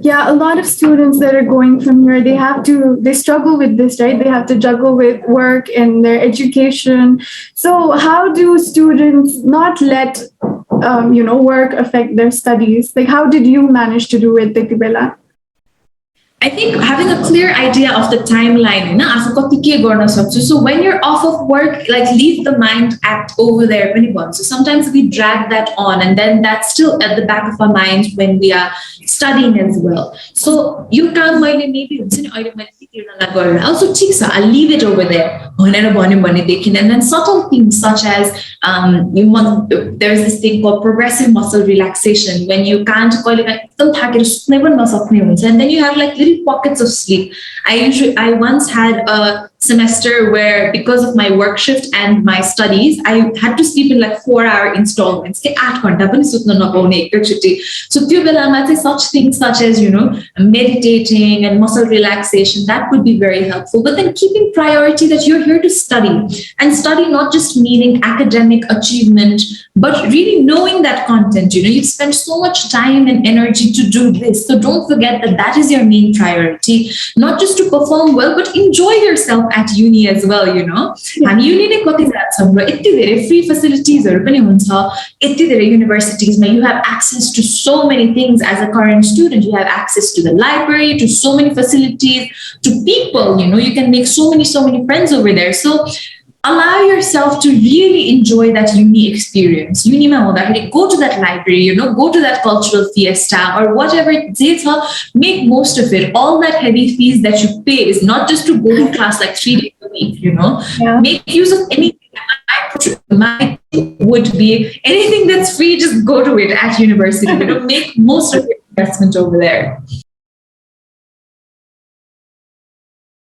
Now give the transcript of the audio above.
Yeah, a lot of students that are going from here, they struggle with this, right? They have to juggle with work and their education. So how do students not let, work affect their studies? Like, how did you manage to do it, Tekibela? I think having a clear idea of the timeline, you know, आफू कति के गर्न सक्छु. So when you're off of work, like leave the mind act over there पनि भन्छु. Sometimes we drag that on, and then that's still at the back of our minds when we are studying as well. So you can maybe also I'll leave it over there. And then subtle things such as there's this thing called progressive muscle relaxation when you can't call it and then you have like little pockets of sleep. I once had a semester where because of my work shift and my studies, I had to sleep in like 4-hour installments. So such things such as, meditating and muscle relaxation, that could be very helpful. But then keeping priority that you're here to study, and study not just meaning academic achievement, but really knowing that content. You've spent so much time and energy to do this. So don't forget that that is your main priority, not just to perform well, but enjoy yourself at uni as well, And uni ne kati free facilities universities, you have access to so many things as a current student. You have access to the library, to so many facilities, to people, you can make so many friends over there. So allow yourself to really enjoy that uni experience. Uni ma go to that library, go to that cultural fiesta or whatever it is, make most of it. All that heavy fees that you pay is not just to go to class like 3 days a week, Yeah. Make use of anything. My would be anything that's free, just go to it at university. Make most of your investment over there.